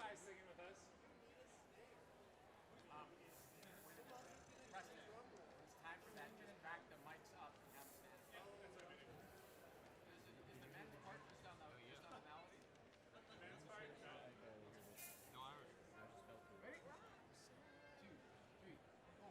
guys singing with us. Preston, when it's time for that, just back the mics up and have them stand. Is the men's part just on the melody? Men's part? No, I was. Ready? 2, 3, go.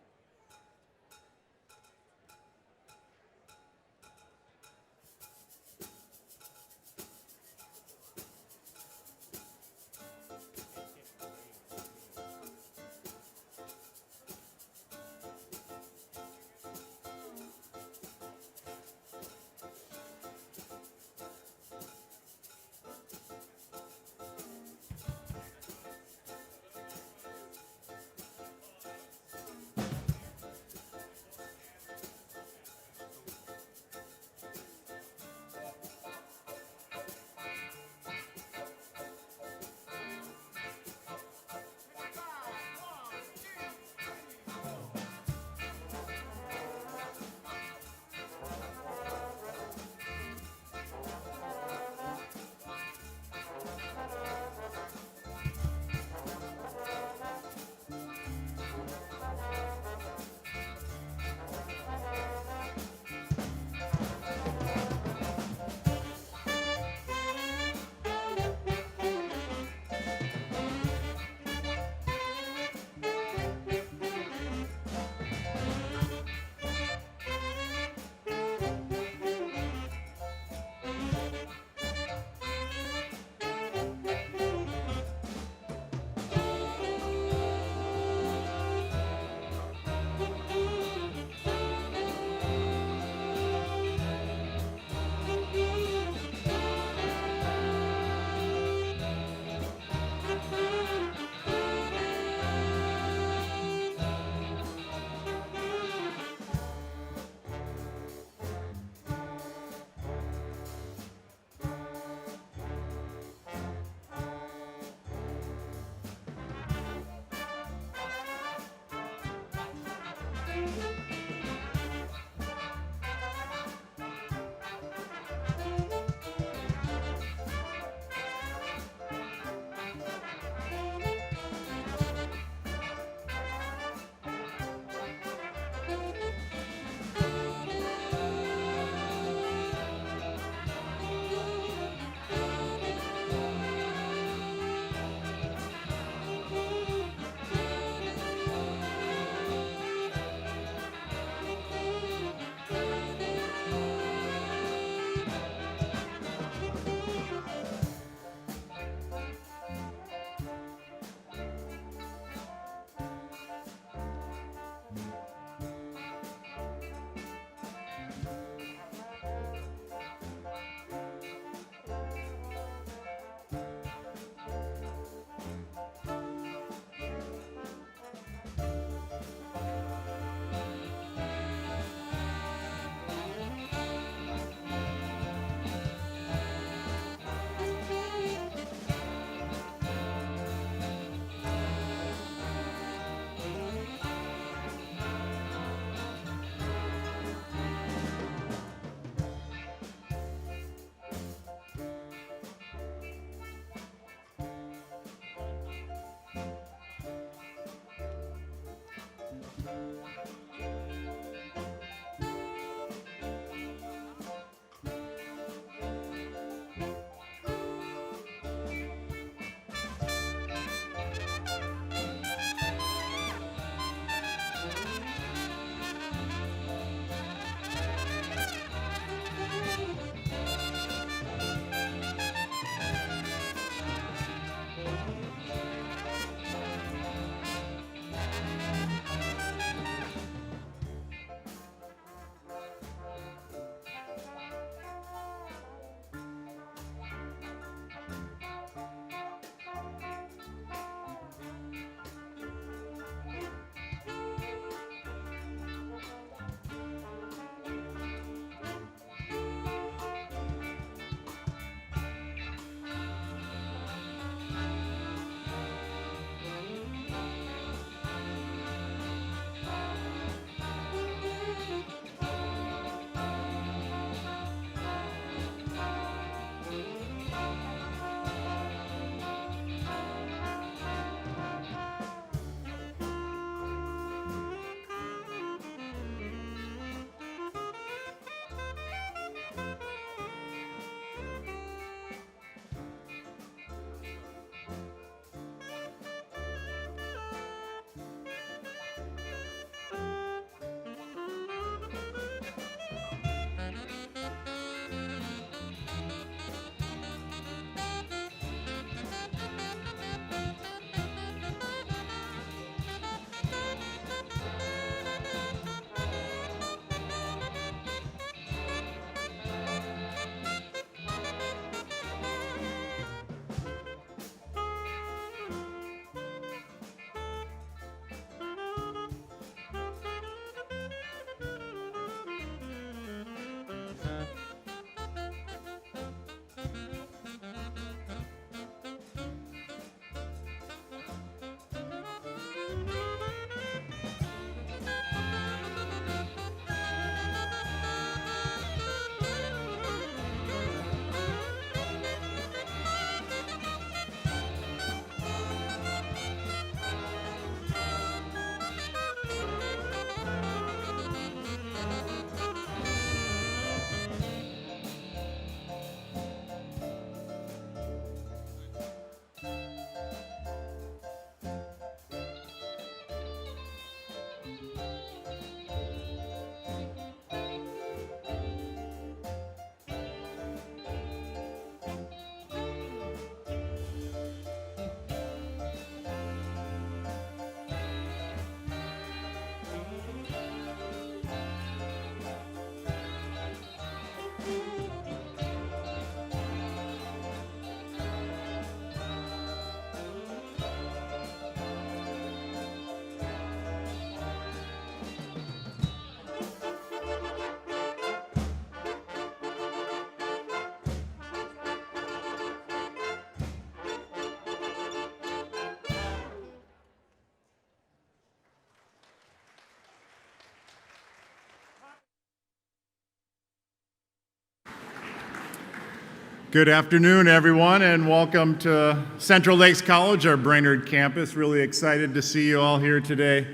Good afternoon, everyone, and welcome to Central Lakes College, our Brainerd campus. Really excited to see you all here today.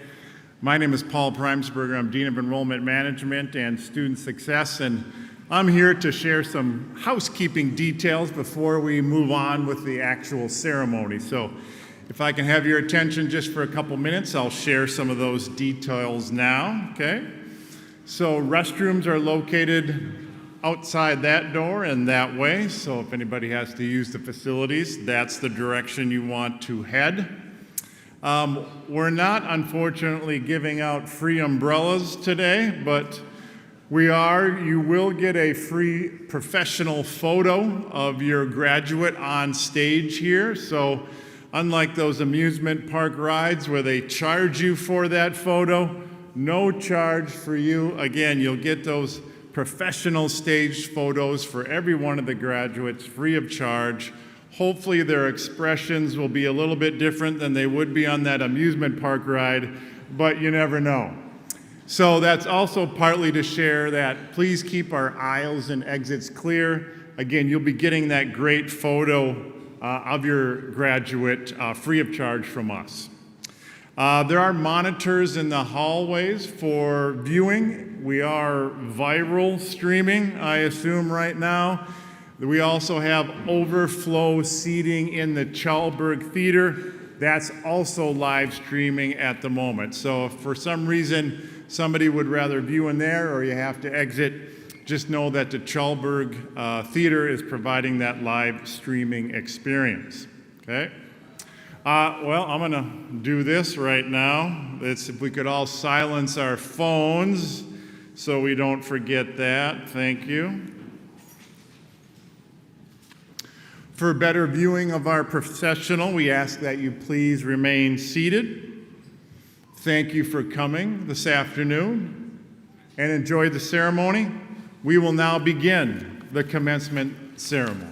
My name is Paul Primesberger. I'm Dean of Enrollment Management and Student Success, and I'm here to share some housekeeping details before we move on with the actual ceremony. So if I can have your attention just for a couple minutes, I'll share some of those details now, okay? So restrooms are located outside that door and that way, so if anybody has to use the facilities, that's the direction you want to head. We're not, unfortunately, giving out free umbrellas today, but you will get a free professional photo of your graduate on stage here. So unlike those amusement park rides where they charge you for that photo, no charge for you. Again, you'll get those professional staged photos for every one of the graduates, free of charge. Hopefully their expressions will be a little bit different than they would be on that amusement park ride, but you never know. So that's also partly to share that please keep our aisles and exits clear. Again, you'll be getting that great photo of your graduate free of charge from us. There are monitors in the hallways for viewing. We are viral streaming, I assume, right now. We also have overflow seating in the Chalberg Theater. That's also live streaming at the moment. So if for some reason somebody would rather view in there or you have to exit, just know that the Chalberg Theater is providing that live streaming experience, okay? Well, I'm gonna do this right now. If we could all silence our phones so we don't forget that. Thank you. For better viewing of our processional, we ask that you please remain seated. Thank you for coming this afternoon and enjoy the ceremony. We will now begin the commencement ceremony.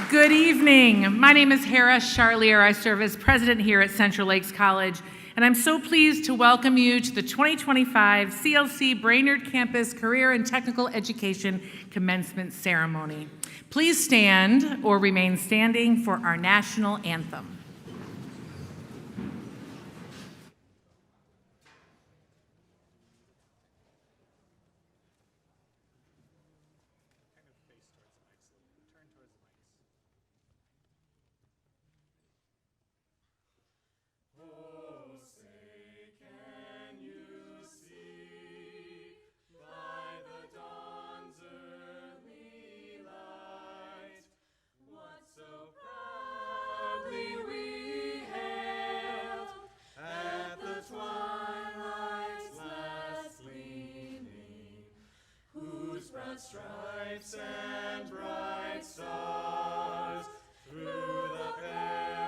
Good evening. My name is Hera Charlier. I serve as president here at Central Lakes College, and I'm so pleased to welcome you to the 2025 CLC Brainerd Campus Career and Technical Education Commencement Ceremony. Please stand or remain standing for our national anthem. Stripes and bright stars through the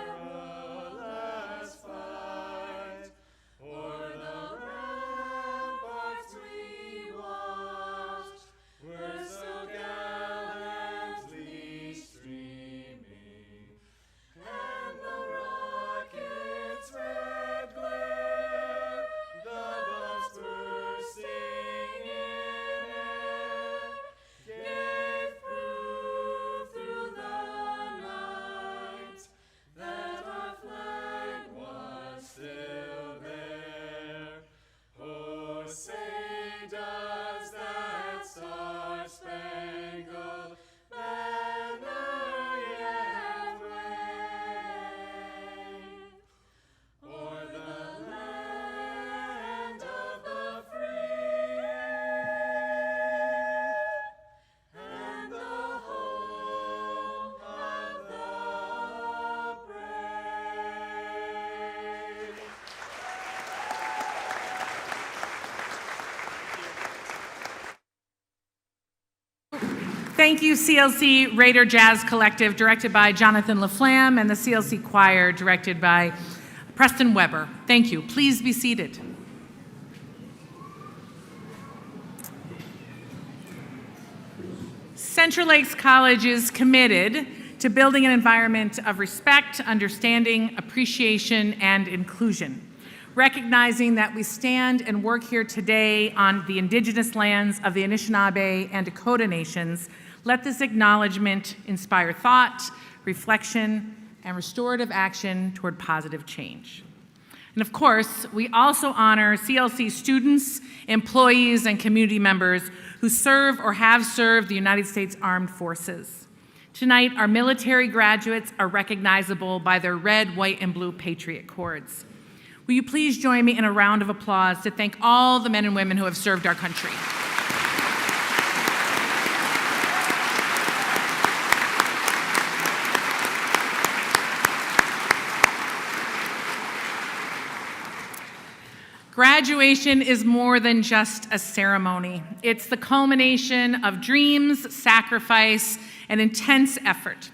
perilous fight, o'er the ramparts we watched were so gallantly streaming, and the rocket's red glare, the bombs bursting in air, gave proof through the night that our flag was still there. Oh, say does that star-spangled banner yet wave o'er the land of the free and the home of the brave. Thank you, CLC Raider Jazz Collective, directed by Jonathan LaFlamme, and the CLC Choir, directed by Preston Weber. Thank you. Please be seated. Central Lakes College is committed to building an environment of respect, understanding, appreciation, and inclusion. Recognizing that we stand and work here today on the indigenous lands of the Anishinaabe and Dakota nations, let this acknowledgement inspire thought, reflection, and restorative action toward positive change. And of course, we also honor CLC students, employees, and community members who serve or have served the United States Armed Forces. Tonight, our military graduates are recognizable by their red, white, and blue Patriot cords. Will you please join me in a round of applause to thank all the men and women who have served our country? Graduation is more than just a ceremony. It's the culmination of dreams, sacrifice, and intense effort.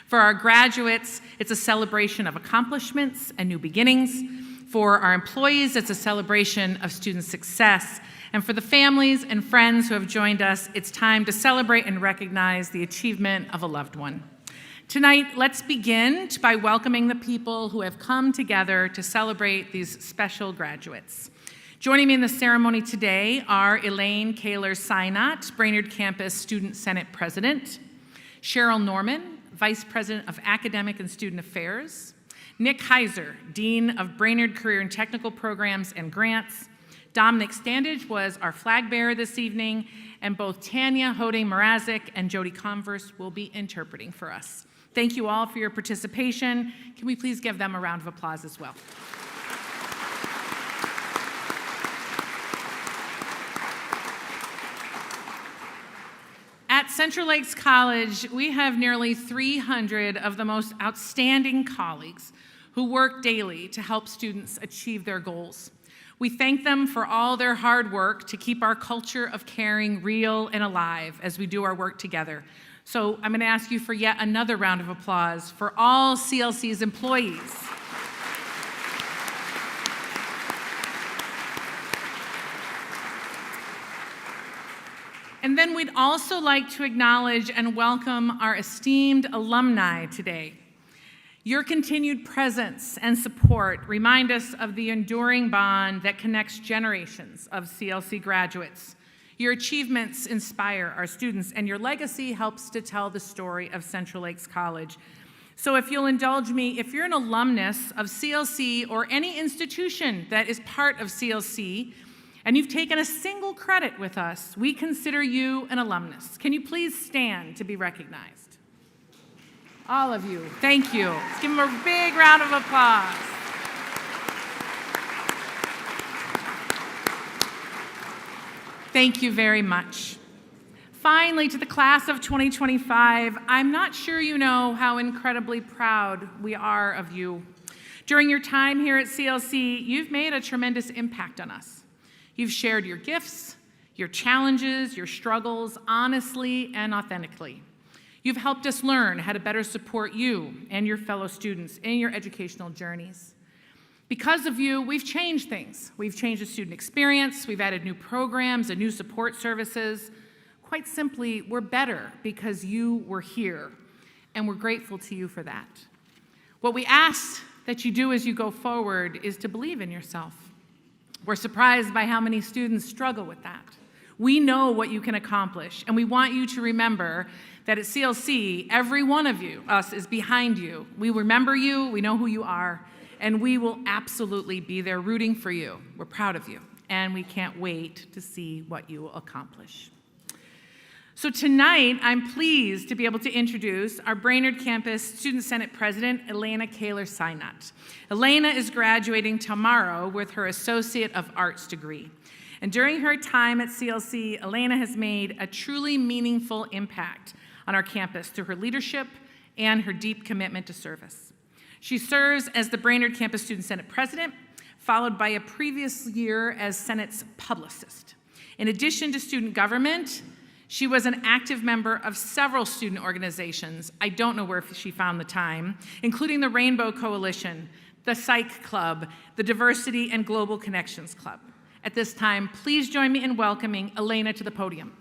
For our graduates, it's a celebration of accomplishments and new beginnings. For our employees, it's a celebration of student success. And for the families and friends who have joined us, it's time to celebrate and recognize the achievement of a loved one. Tonight, let's begin by welcoming the people who have come together to celebrate these special graduates. Joining me in the ceremony today are Elaine Kaler-Synott, Brainerd Campus Student Senate President, Cheryl Norman, Vice President of Academic and Student Affairs, Nick Heiser, Dean of Brainerd Career and Technical Programs and Grants. Dominic Standage was our flag bearer this evening, and both Tanya Hoding-Mrazek and Jody Converse will be interpreting for us. Thank you all for your participation. Can we please give them a round of applause as well? At Central Lakes College, we have nearly 300 of the most outstanding colleagues who work daily to help students achieve their goals. We thank them for all their hard work to keep our culture of caring real and alive as we do our work together. So I'm going to ask you for yet another round of applause for all CLC's employees. And then we'd also like to acknowledge and welcome our esteemed alumni today. Your continued presence and support remind us of the enduring bond that connects generations of CLC graduates. Your achievements inspire our students, and your legacy helps to tell the story of Central Lakes College. So if you'll indulge me, if you're an alumnus of CLC or any institution that is part of CLC, and you've taken a single credit with us, we consider you an alumnus. Can you please stand to be recognized? All of you, thank you. Let's give them a big round of applause. Thank you very much. Finally, to the class of 2025, I'm not sure you know how incredibly proud we are of you. During your time here at CLC, you've made a tremendous impact on us. You've shared your gifts, your challenges, your struggles honestly and authentically. You've helped us learn how to better support you and your fellow students in your educational journeys. Because of you, we've changed things. We've changed the student experience, we've added new programs and new support services. Quite simply, we're better because you were here, and we're grateful to you for that. What we ask that you do as you go forward is to believe in yourself. We're surprised by how many students struggle with that. We know what you can accomplish, and we want you to remember that at CLC, every one of you, us, is behind you. We remember you, we know who you are, and we will absolutely be there rooting for you. We're proud of you, and we can't wait to see what you will accomplish. So tonight, I'm pleased to be able to introduce our Brainerd Campus Student Senate President, Elena Kaler-Synut. Elena is graduating tomorrow with her Associate of Arts degree. And during her time at CLC, Elena has made a truly meaningful impact on our campus through her leadership and her deep commitment to service. She serves as the Brainerd Campus Student Senate President, followed by a previous year as Senate's publicist. In addition to student government, she was an active member of several student organizations. I don't know where she found the time, including the Rainbow Coalition, the Psych Club, the Diversity and Global Connections Club. At this time, please join me in welcoming Elena to the podium.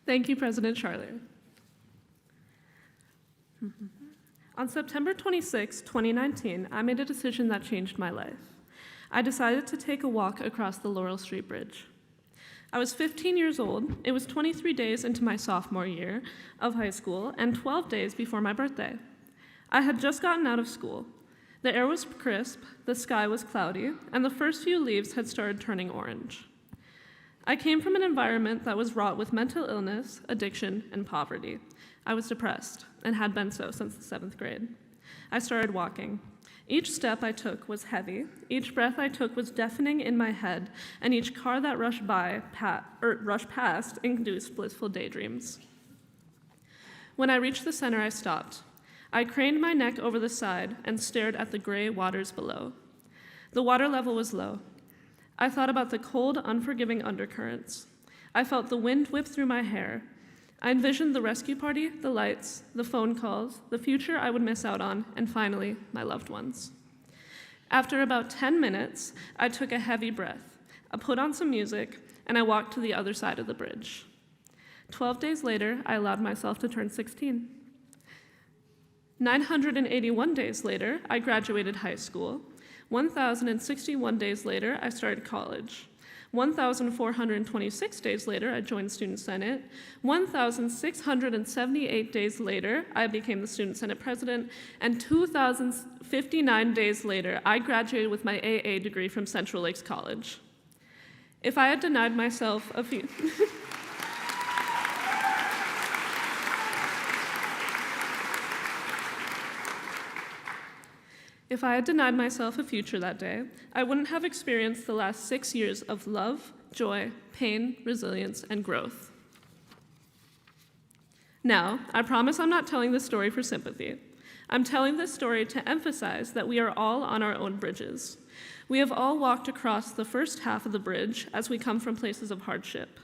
Thank you, President Charler. On September 26, 2019, I made a decision that changed my life. I decided to take a walk across the Laurel Street Bridge. I was 15 years old. It was 23 days into my sophomore year of high school and 12 days before my birthday. I had just gotten out of school. The air was crisp, the sky was cloudy, and the first few leaves had started turning orange. I came from an environment that was wrought with mental illness, addiction, and poverty. I was depressed and had been so since the 7th grade. I started walking. Each step I took was heavy, each breath I took was deafening in my head, and each car that rushed past induced blissful daydreams. When I reached the center, I stopped. I craned my neck over the side and stared at the gray waters below. The water level was low. I thought about the cold, unforgiving undercurrents. I felt the wind whip through my hair. I envisioned the rescue party, the lights, the phone calls, the future I would miss out on, and finally, my loved ones. After about 10 minutes, I took a heavy breath. I put on some music, and I walked to the other side of the bridge. 12 days later, I allowed myself to turn 16. 981 days later, I graduated high school. 1,061 days later, I started college. 1,426 days later, I joined Student Senate. 1,678 days later, I became the Student Senate President. And 2,059 days later, I graduated with my AA degree from Central Lakes College. If I had denied myself a few... If I had denied myself a future that day, I wouldn't have experienced the last 6 years of love, joy, pain, resilience, and growth. Now, I promise I'm not telling this story for sympathy. I'm telling this story to emphasize that we are all on our own bridges. We have all walked across the first half of the bridge as we come from places of hardship.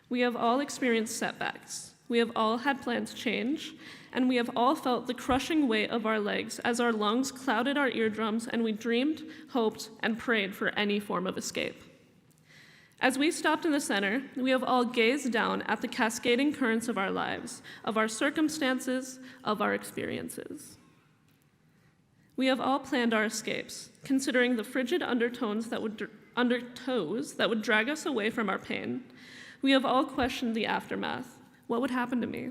We have all experienced setbacks. We have all had plans change, and we have all felt the crushing weight of our legs as our lungs clouded our eardrums and we dreamed, hoped, and prayed for any form of escape. As we stopped in the center, we have all gazed down at the cascading currents of our lives, of our circumstances, of our experiences. We have all planned our escapes, considering the frigid undertows that would drag us away from our pain. We have all questioned the aftermath. What would happen to me?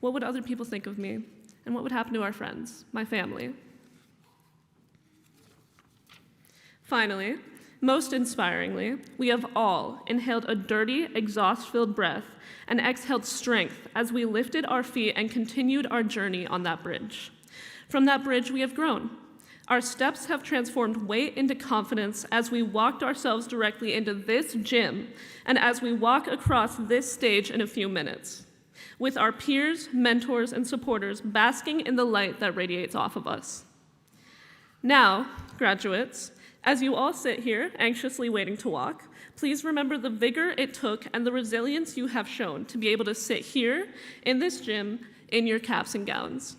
What would other people think of me? And what would happen to our friends, my family? Finally, most inspiringly, we have all inhaled a dirty, exhaust-filled breath and exhaled strength as we lifted our feet and continued our journey on that bridge. From that bridge, we have grown. Our steps have transformed weight into confidence as we walked ourselves directly into this gym and as we walk across this stage in a few minutes, with our peers, mentors, and supporters basking in the light that radiates off of us. Now, graduates, as you all sit here, anxiously waiting to walk, please remember the vigor it took and the resilience you have shown to be able to sit here in this gym in your caps and gowns.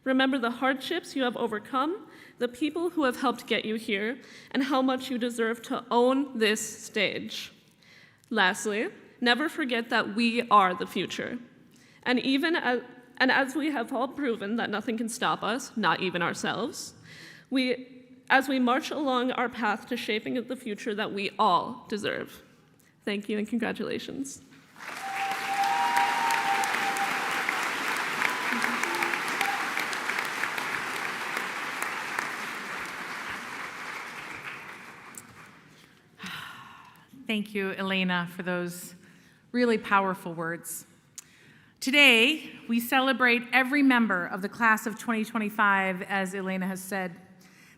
Remember the hardships you have overcome, the people who have helped get you here, and how much you deserve to own this stage. Lastly, never forget that we are the future. And as we have all proven that nothing can stop us, not even ourselves, as we march along our path to shaping the future that we all deserve. Thank you and congratulations. Thank you, Elena, for those really powerful words. Today, we celebrate every member of the class of 2025, as Elena has said.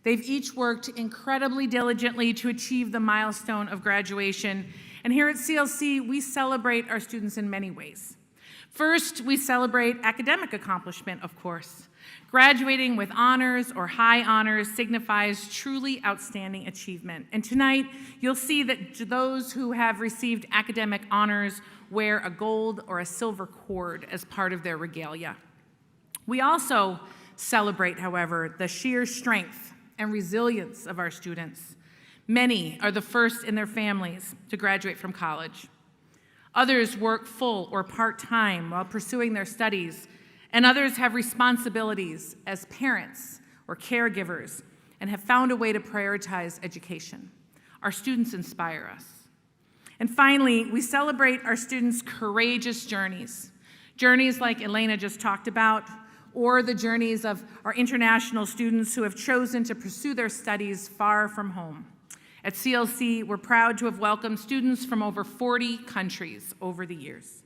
They've each worked incredibly diligently to achieve the milestone of graduation. And here at CLC, we celebrate our students in many ways. First, we celebrate academic accomplishment, of course. Graduating with honors or high honors signifies truly outstanding achievement. And tonight, you'll see that those who have received academic honors wear a gold or a silver cord as part of their regalia. We also celebrate, however, the sheer strength and resilience of our students. Many are the first in their families to graduate from college. Others work full or part-time while pursuing their studies, and others have responsibilities as parents or caregivers and have found a way to prioritize education. Our students inspire us. And finally, we celebrate our students' courageous journeys like Elena just talked about, or the journeys of our international students who have chosen to pursue their studies far from home. At CLC, we're proud to have welcomed students from over 40 countries over the years.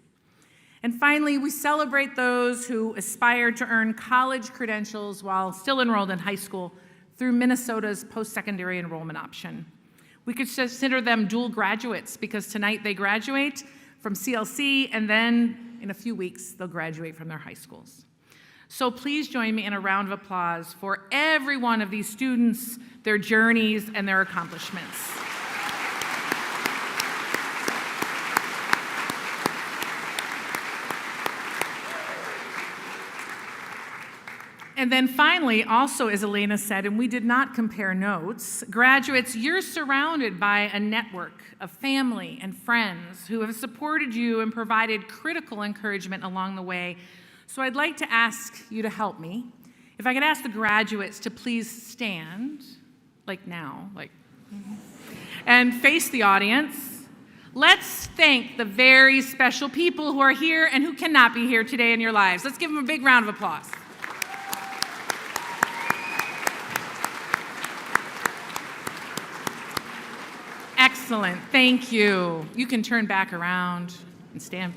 And finally, we celebrate those who aspire to earn college credentials while still enrolled in high school through Minnesota's post-secondary enrollment option. We could consider them dual graduates because tonight they graduate from CLC and then in a few weeks they'll graduate from their high schools. So please join me in a round of applause for every one of these students, their journeys, and their accomplishments. And then finally, also as Elena said, and we did not compare notes, graduates, you're surrounded by a network of family and friends who have supported you and provided critical encouragement along the way. So I'd like to ask you to help me. If I could ask the graduates to please stand, like now, and face the audience. Let's thank the very special people who are here and who cannot be here today in your lives. Let's give them a big round of applause. Excellent, thank you. You can turn back around and stand.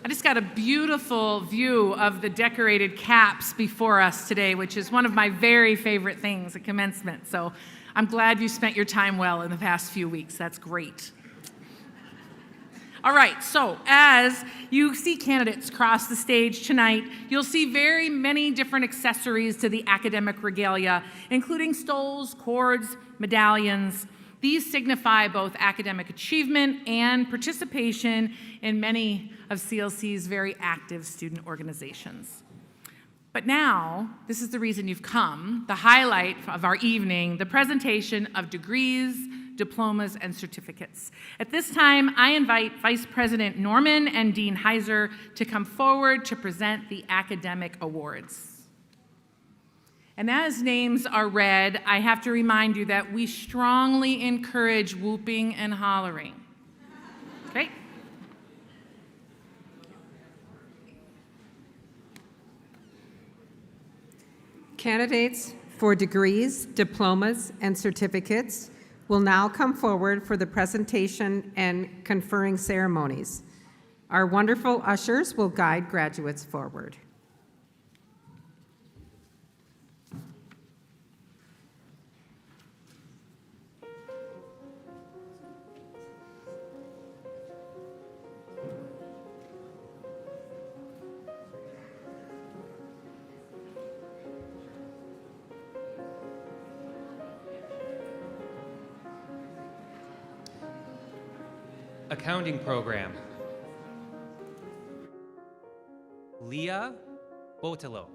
I just got a beautiful view of the decorated caps before us today, which is one of my very favorite things at commencement. So I'm glad you spent your time well in the past few weeks. That's great. All right, so as you see candidates cross the stage tonight, you'll see very many different accessories to the academic regalia, including stoles, cords, medallions. These signify both academic achievement and participation in many of CLC's very active student organizations. But now, this is the reason you've come, the highlight of our evening, the presentation of degrees, diplomas, and certificates. At this time, I invite Vice President Norman and Dean Heiser to come forward to present the academic awards. And as names are read, I have to remind you that we strongly encourage whooping and hollering. Okay? Candidates for degrees, diplomas, and certificates will now come forward for the presentation and conferring ceremonies. Our wonderful ushers will guide graduates forward. Accounting program. Leah Botello.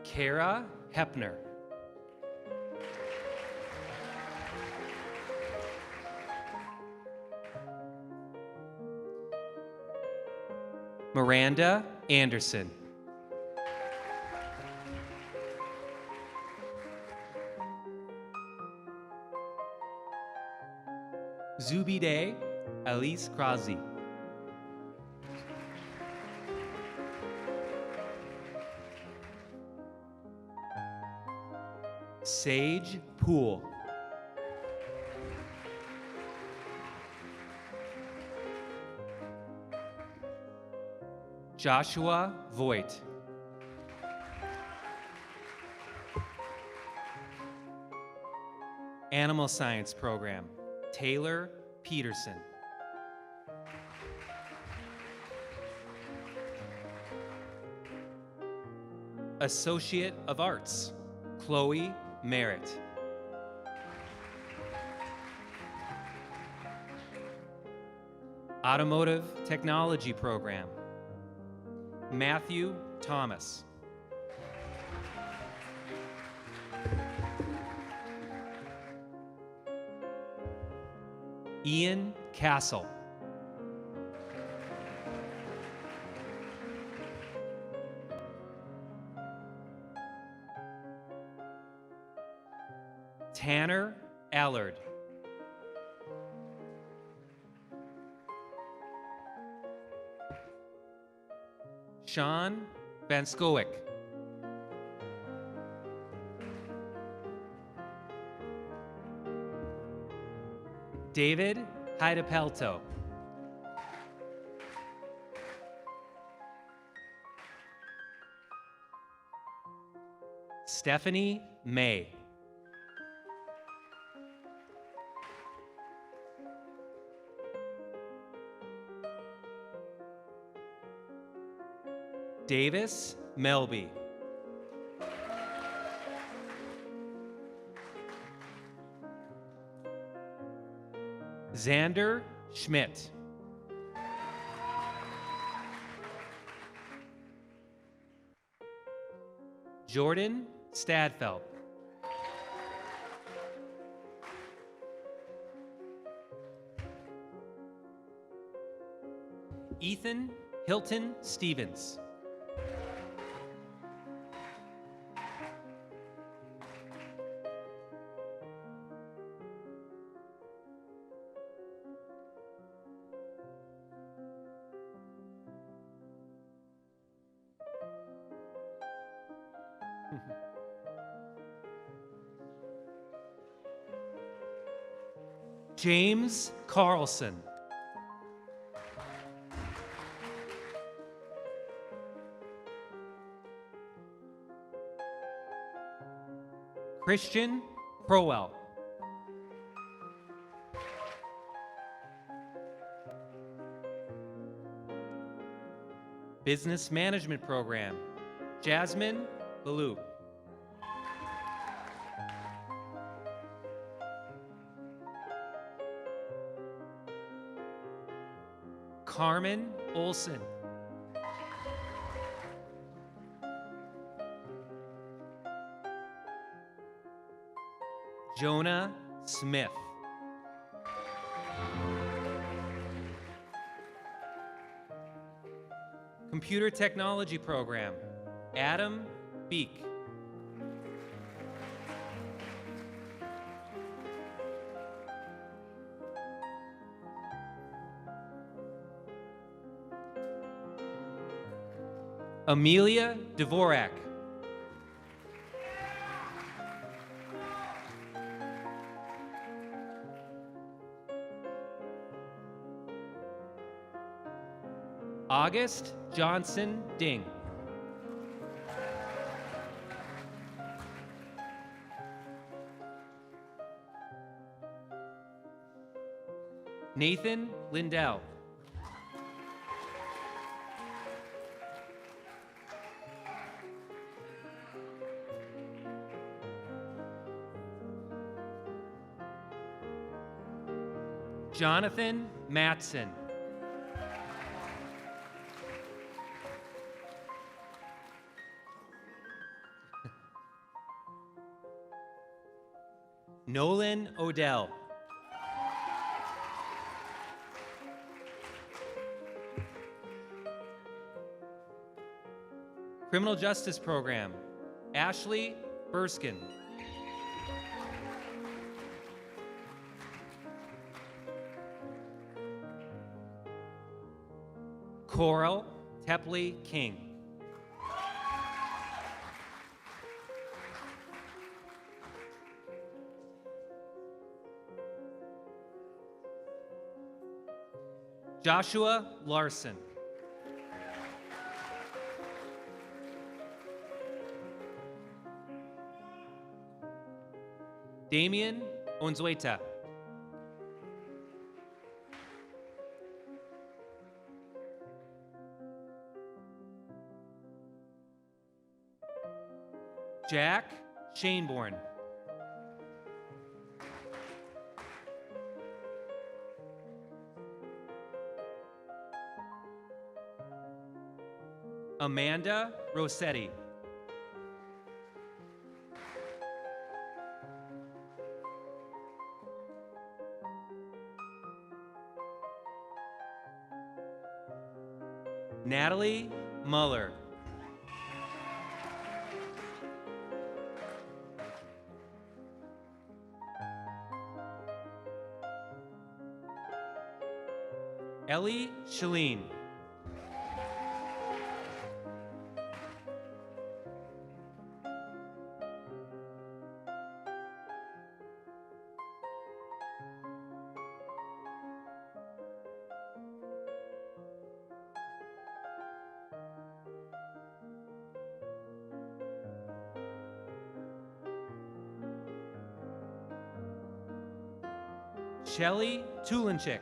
Kara Hepner. Miranda Anderson. Zubide Alice Krazi. Sage Poole. Joshua Voigt. Animal Science Program. Taylor Peterson. Associate of Arts, Chloe Merritt. Automotive Technology Program, Matthew Thomas. Ian Castle. Tanner Allard. Sean Vanskowick. David Heidepelto. Stephanie May. Davis Melby. Xander Schmidt. Jordan Stadfeld. Ethan Hilton Stevens. James Carlson. Christian Crowell. Business Management Program, Jasmine Baloo. Carmen Olson. Jonah Smith. Computer Technology Program, Adam Beek. Amelia Dvorak. August Johnson Ding. Nathan Lindell. Jonathan Matson. Nolan Odell. Criminal Justice Program, Ashley Burskin. Coral Tepley King. Joshua Larson. Damian Onzueta. Jack Shaneborn. Amanda Rossetti. Natalie Muller. Ellie Shalene. Shelly Tulinchik.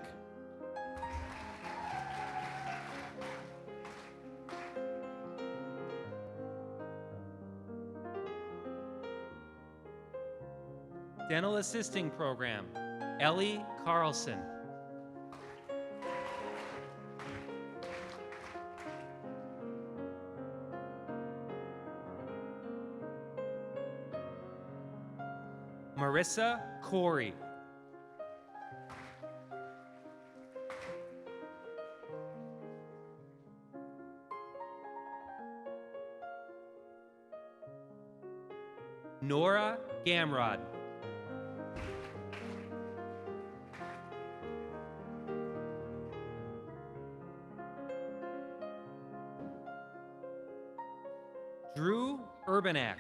Dental Assisting Program, Ellie Carlson. Marissa Corey. Nora Gamrod. Drew Urbanak.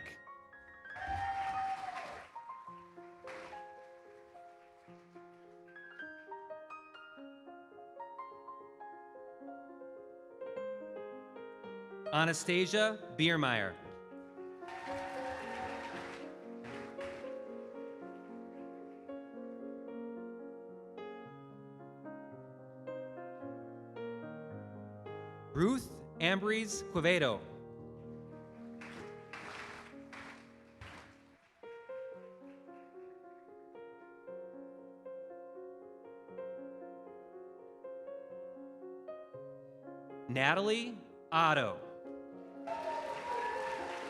Anastasia Biermeyer. Ruth Ambries Quevedo. Natalie Otto.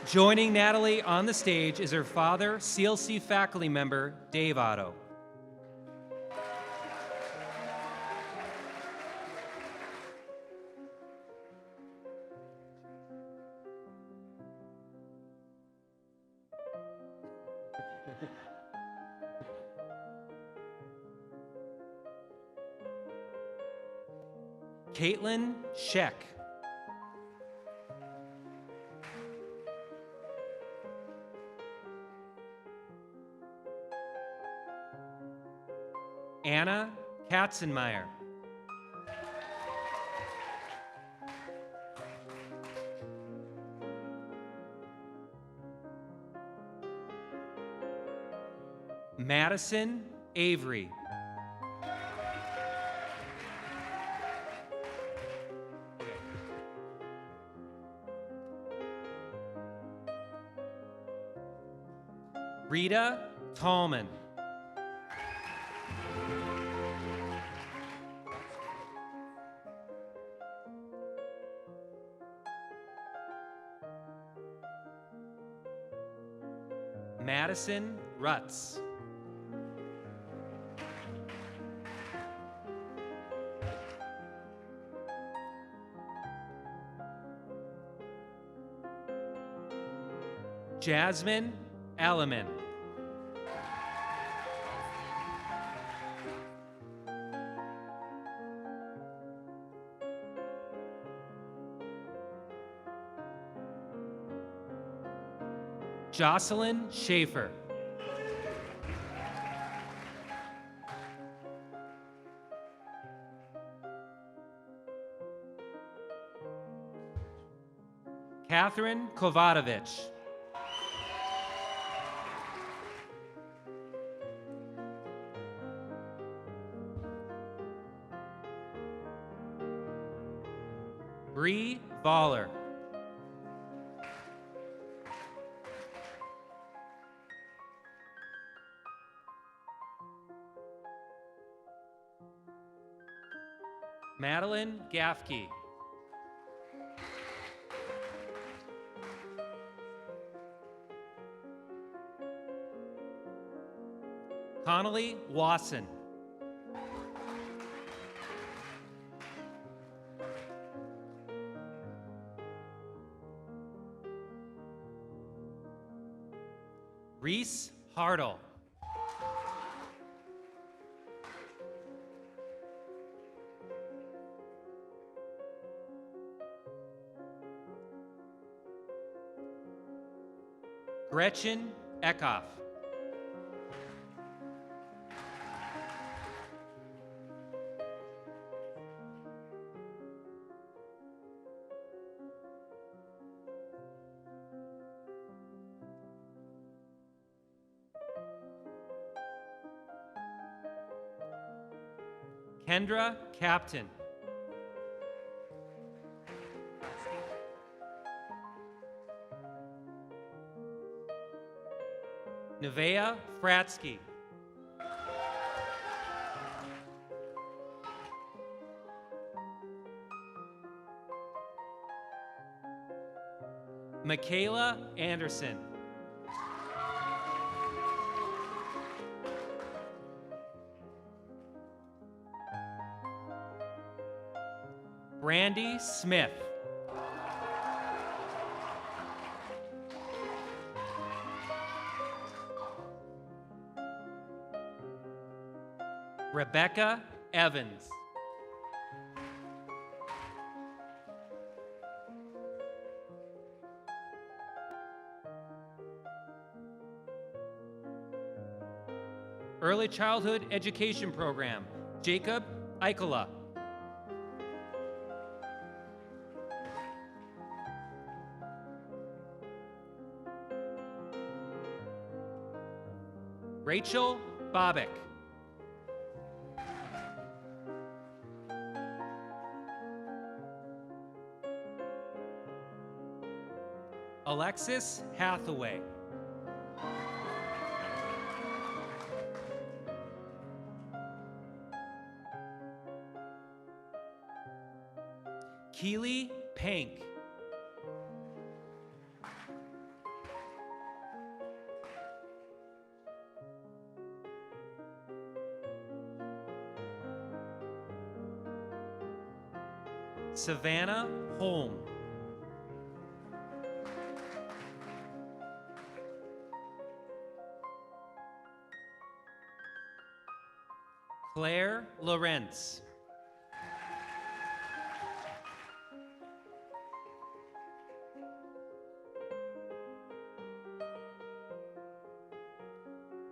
Joining Natalie on the stage is her father, CLC faculty member Dave Otto. Caitlin Scheck. Anna Katzenmeyer. Madison Avery. Rita Tallman. Madison Rutz. Jasmine Alleman. Jocelyn Schaefer. Catherine Kovatovich. Bree Baller. Madeline Gaffke. Connolly Wasson. Reese Hartle. Gretchen Eckhoff. Kendra Captain. Nevaeh Fratsky. Michaela Anderson. Brandy Smith. Rebecca Evans. Early Childhood Education Program, Jacob Eikola. Rachel Bobick. Alexis Hathaway. Keely Pank. Savannah Holm. Claire Lawrence.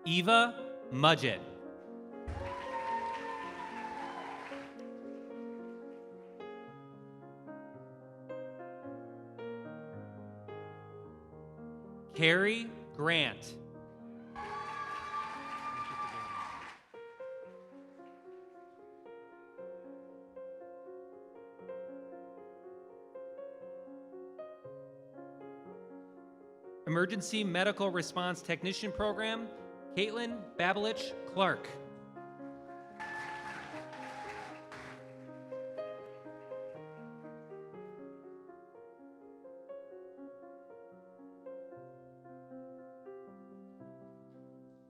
Eva Mudgett. Carrie Grant. Emergency Medical Response Technician Program, Caitlin Babelich Clark.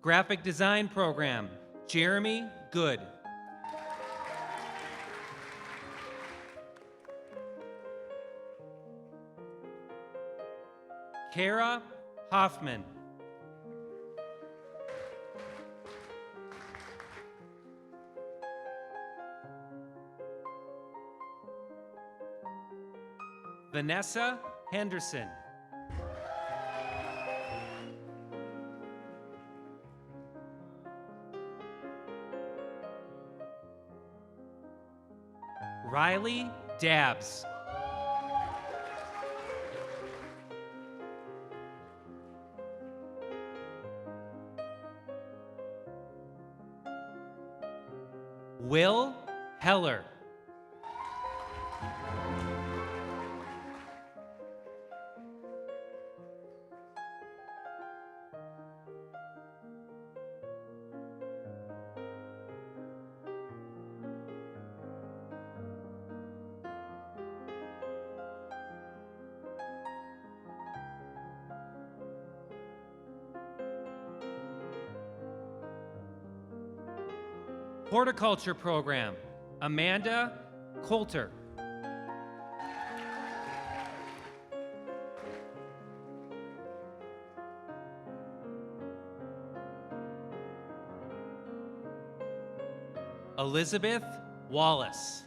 Graphic Design Program, Jeremy Good. Kara Hoffman. Vanessa Henderson. Riley Dabbs. Will Heller. Horticulture Program, Amanda Coulter. Elizabeth Wallace.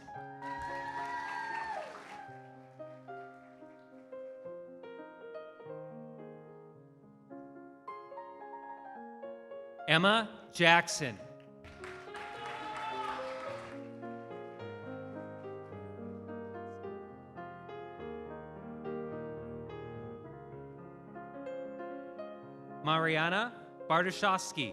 Emma Jackson. Mariana Bartoszewski.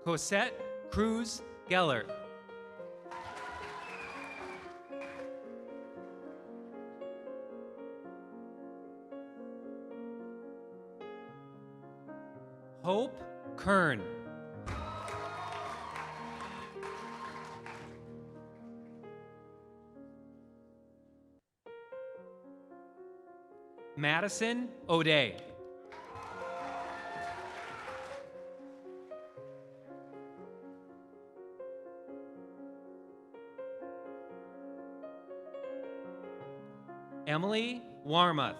Cosette Cruz Gellert. Hope Kern. Madison O'Day. Emily Warmuth.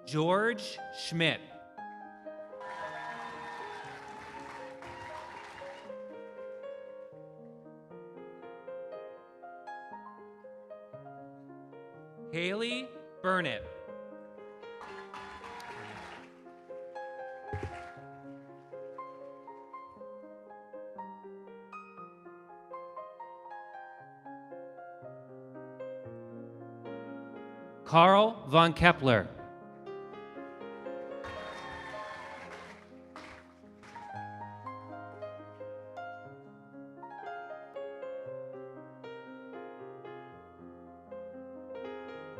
George Schmidt. Haley Burnett. Carl von Kepler.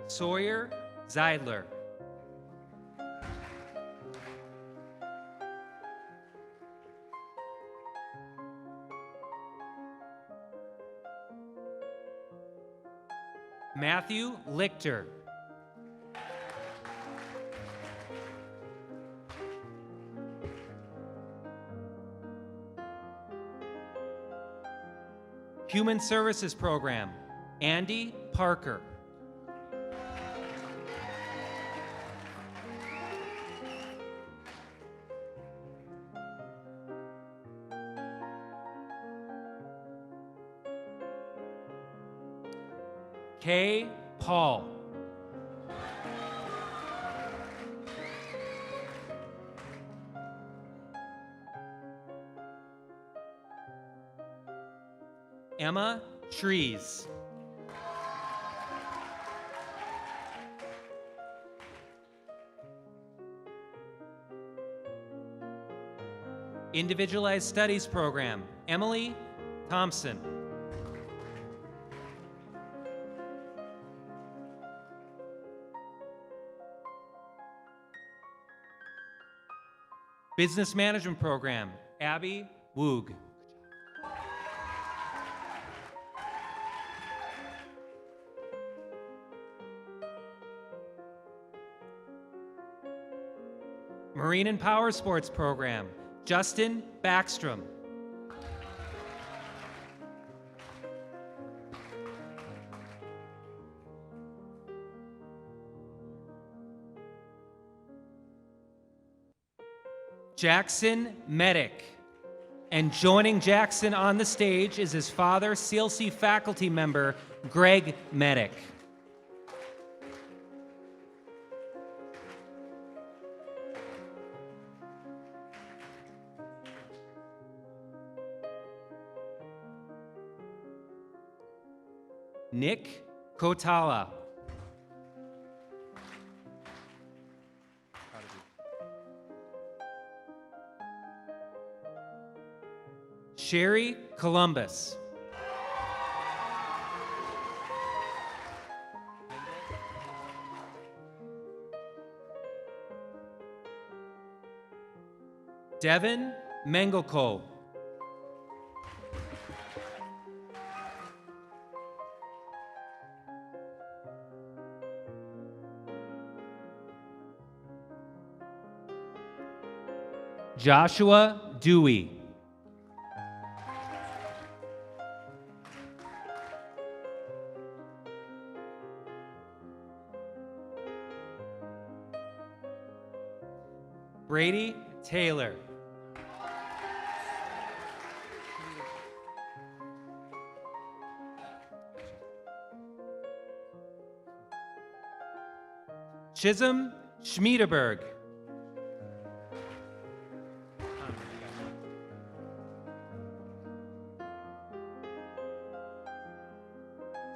Sawyer Zeidler. Matthew Lichter. Human Services Program, Andy Parker. Kay Paul. Emma Trees. Individualized Studies Program, Emily Thompson. Business Management Program, Abby Woog. Marine and Power Sports Program, Justin Backstrom. Jackson Medic. And joining Jackson on the stage is his father, CLC faculty member, Greg Medic. Nick Kotala. Sherry Columbus. Devin Mengelko. Joshua Dewey. Brady Taylor. Chisholm Schmiedeberg.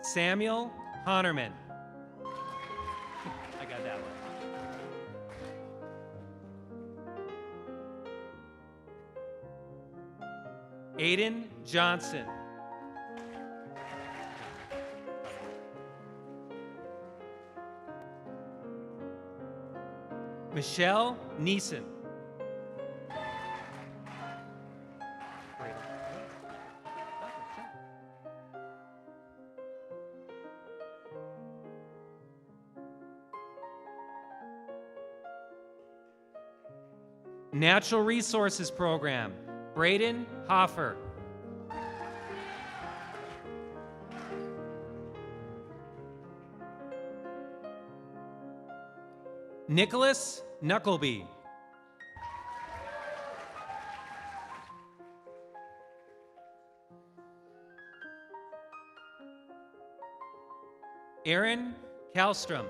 Samuel Honerman. I got that one. Aiden Johnson. Michelle Neeson. Natural Resources Program, Braden Hoffer. Nicholas Knuckleby. Aaron Kallstrom.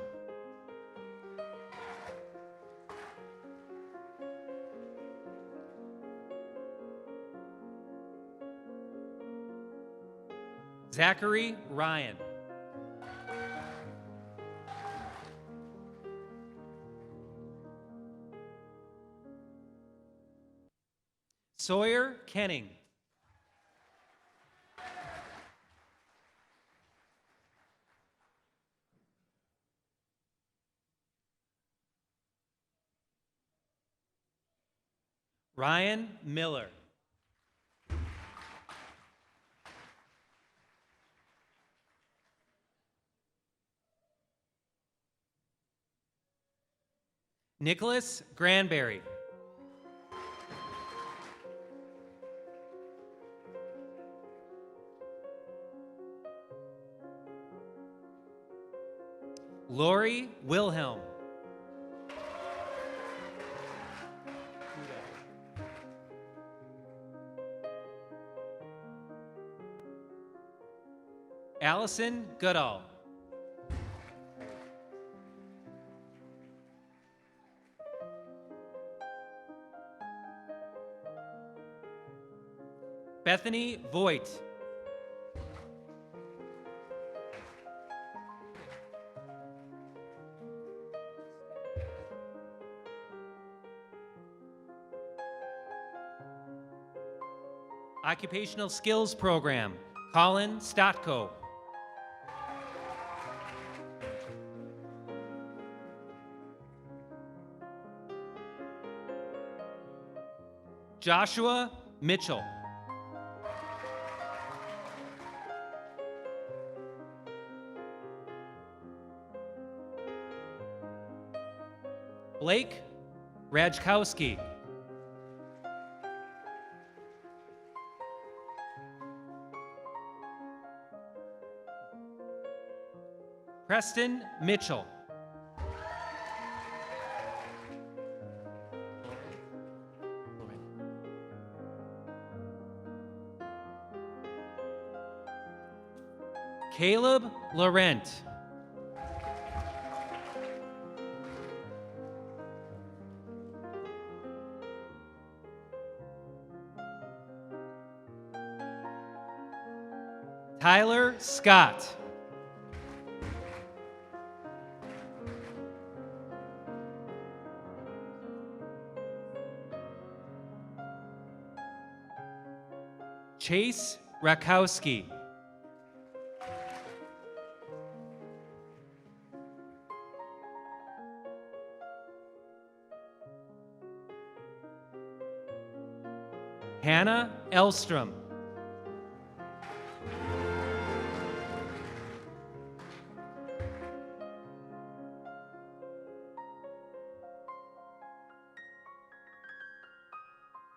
Zachary Ryan. Sawyer Kenning. Ryan Miller. Nicholas Granberry. Lori Wilhelm. Allison Goodall. Bethany Voigt. Occupational Skills Program, Colin Stotko. Joshua Mitchell. Blake Rajkowski. Preston Mitchell. Caleb Laurent. Tyler Scott. Chase Rakowski. Hannah Elstrom.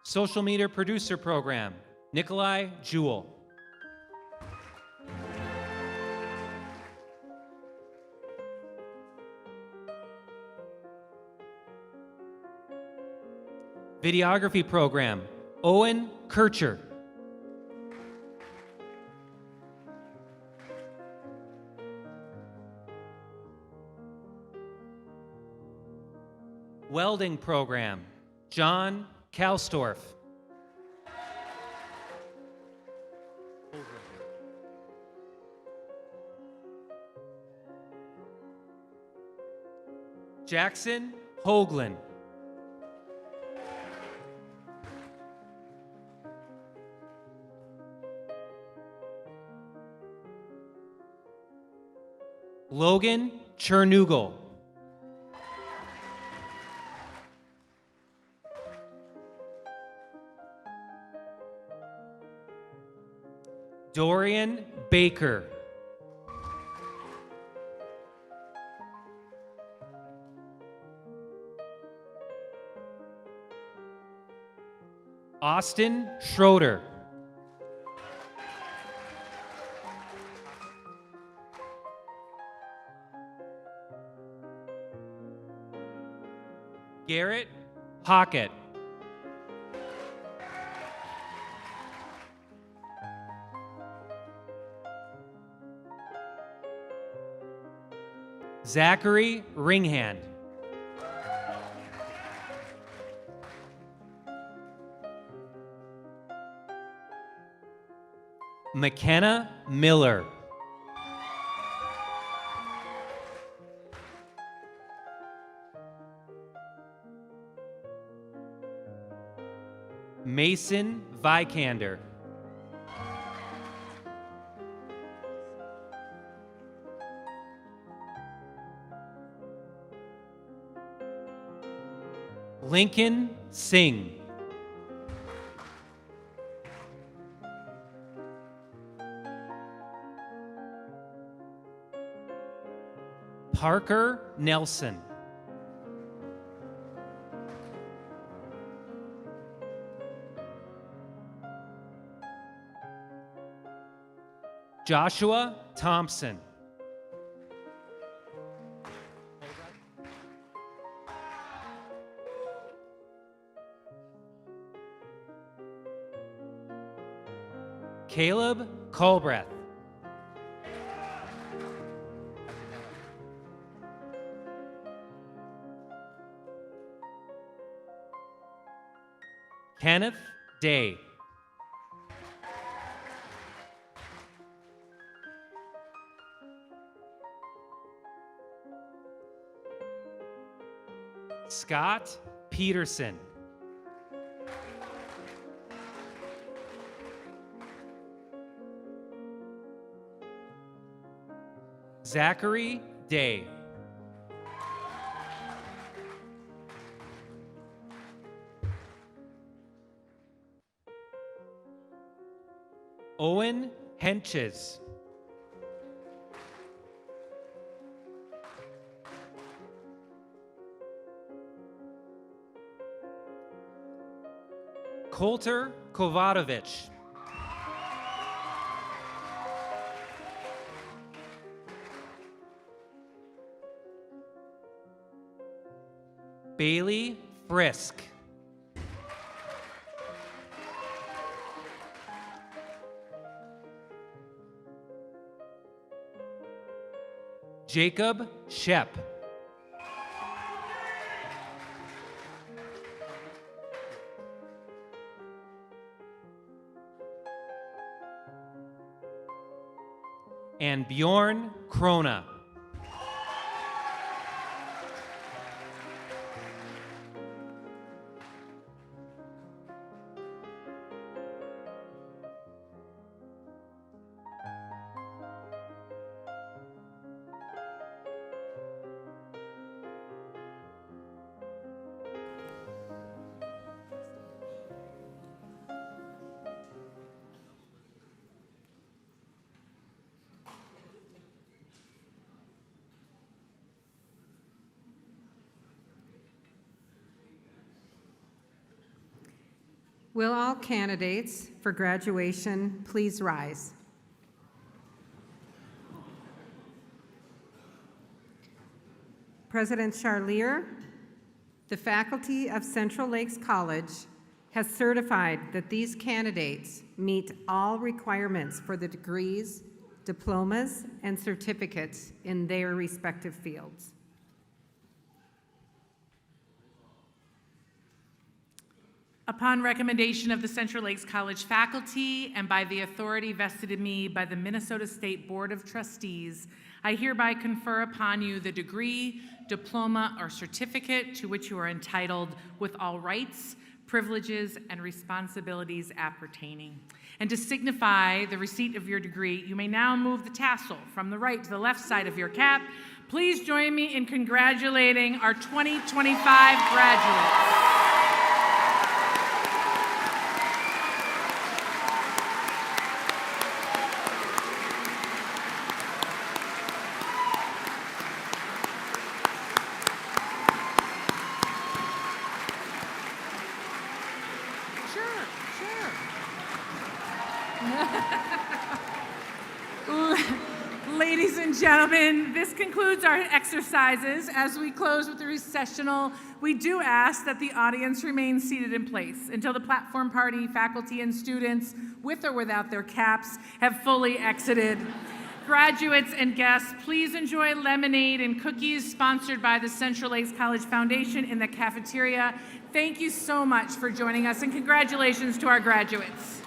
Social Media Producer Program, Nikolai Jewell. Videography Program, Owen Kircher. Welding Program, John Kalstorff. Jackson Hoagland. Logan Chernugal. Dorian Baker. Austin Schroeder. Garrett Hockett. Zachary Ringhand. McKenna Miller. Mason Vikander. Lincoln Singh. Parker Nelson. Joshua Thompson. Caleb Colbreth. Kenneth Day. Scott Peterson. Zachary Day. Owen Henches. Coulter Kovatovich. Bailey Frisk. Jacob Shep. And Bjorn Krona. Will all candidates for graduation please rise? President Charlier, the faculty of Central Lakes College has certified that these candidates meet all requirements for the degrees, diplomas, and certificates in their respective fields. Upon recommendation of the Central Lakes College faculty and by the authority vested in me by the Minnesota State Board of Trustees, I hereby confer upon you the degree, diploma, or certificate to which you are entitled with all rights, privileges, and responsibilities appertaining. And to signify the receipt of your degree, you may now move the tassel from the right to the left side of your cap. Please join me in congratulating our 2025 graduates. Ladies and gentlemen, this concludes our exercises. As we close with the recessional, we do ask that the audience remain seated in place until the platform party, faculty, and students, with or without their caps, have fully exited. Graduates and guests, please enjoy lemonade and cookies sponsored by the Central Lakes College Foundation in the cafeteria. Thank you so much for joining us, and congratulations to our graduates.